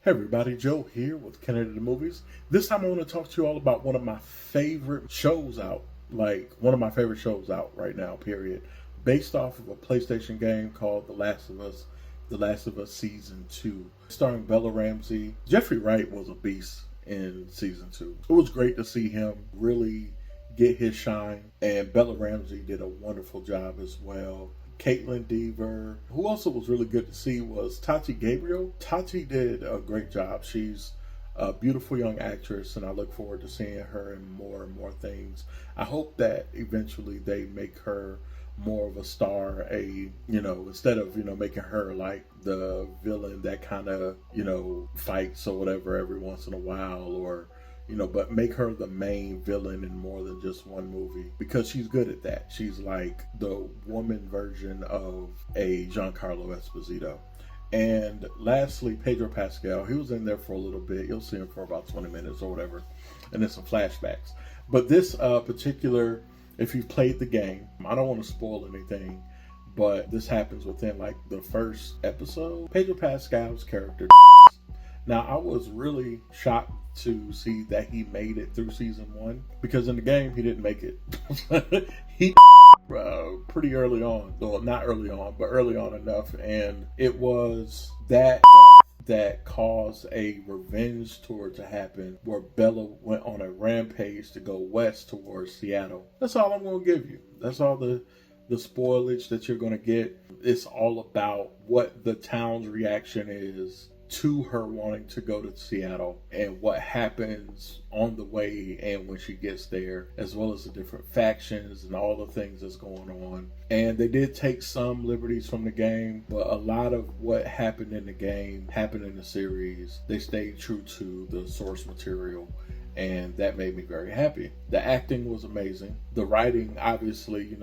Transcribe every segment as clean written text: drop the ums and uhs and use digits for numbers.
Hey everybody, Joe here with Candid the Movies. This time I want to talk to you all about one of my favorite shows out. One of my favorite shows out right now, period. Based off of a PlayStation game called The Last of Us. The Last of Us Season 2. Starring Bella Ramsey. Jeffrey Wright was a beast in Season 2. It was great to see him really get his shine. And Bella Ramsey did a wonderful job as well. Caitlin Dever. Who also was really good to see was Tati Gabriel. Tati did a great job. She's a beautiful young actress, and I look forward to seeing her in more and more things. I hope that eventually they make her more of a star, instead of, making her like the villain that kind of, fights or whatever every once in a while, or but make her the main villain in more than just one movie, because she's good at that. She's like the woman version of a Giancarlo Esposito. And lastly, Pedro Pascal. He was in there for a little bit. You'll see him for about 20 minutes or whatever, and then some flashbacks. But this particular, if you've played the game, I don't want to spoil anything, but this happens within like the first episode. Pedro Pascal's character. Now, I was really shocked to see that he made it through season 1, because in the game he didn't make it. He pretty early on, well, not early on, but early on enough, and it was that caused a revenge tour to happen, where Bella went on a rampage to go west towards Seattle. That's all I'm going to give you. That's all the spoilage that you're going to get. It's all about what the town's reaction is to her wanting to go to Seattle, and what happens on the way and when she gets there, as well as the different factions and all the things that's going on. And they did take some liberties from the game, but a lot of what happened in the game happened in the series. They stayed true to the source material, and that made me very happy. The acting was amazing. The writing, obviously,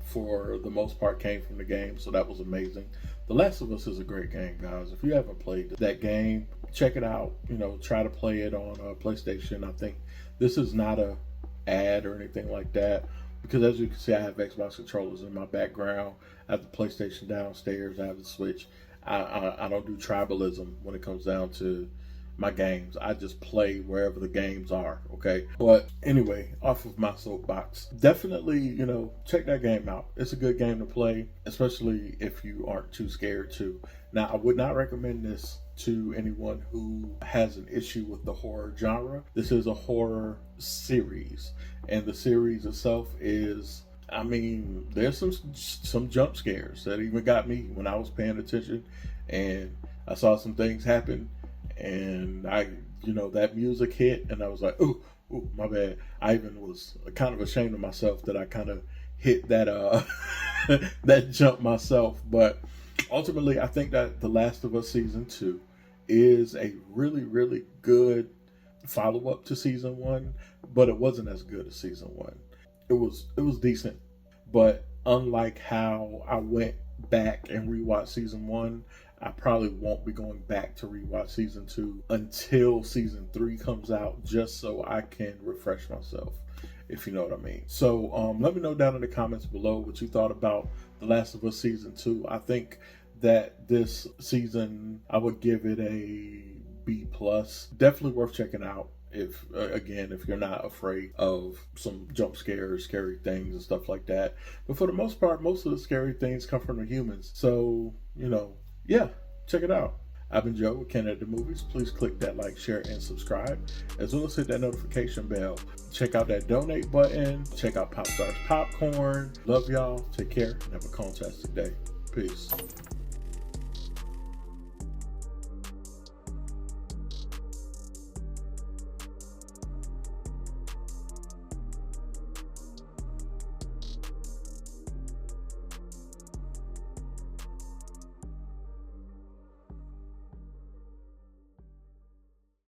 for the most part came from the game, so that was amazing. The Last of Us is a great game, guys. If you haven't played that game, check it out. Try to play it on PlayStation. I think this is not a ad or anything like that, because as you can see, I have Xbox controllers in my background. I have the PlayStation downstairs. I have the Switch. I don't do tribalism when it comes down to my games. I just play wherever the games are, okay? But anyway, off of my soapbox, definitely, check that game out. It's a good game to play, especially if you aren't too scared to. Now, I would not recommend this to anyone who has an issue with the horror genre. This is a horror series, and the series itself is, there's some jump scares that even got me when I was paying attention, and I saw some things happen, and that music hit, and I was like, ooh, my bad. I even was kind of ashamed of myself that I kind of hit that that jump myself. But ultimately, I think that The Last of Us Season 2 is a really, really good follow-up to Season 1, but it wasn't as good as Season 1. It was decent, but unlike how I went back and rewatched Season 1, I probably won't be going back to rewatch Season 2 until Season 3 comes out, just so I can refresh myself, if you know what I mean. So let me know down in the comments below what you thought about The Last of Us Season 2. I think that this season, I would give it a B+. Definitely worth checking out if you're not afraid of some jump scares, scary things and stuff like that. But for the most part, most of the scary things come from the humans. So, yeah, check it out. I've been Joe with Candid the Movies. Please click that like, share, and subscribe, as well as hit that notification bell. Check out that donate button. Check out Pop Stars Popcorn. Love y'all. Take care and have a fantastic day. Peace.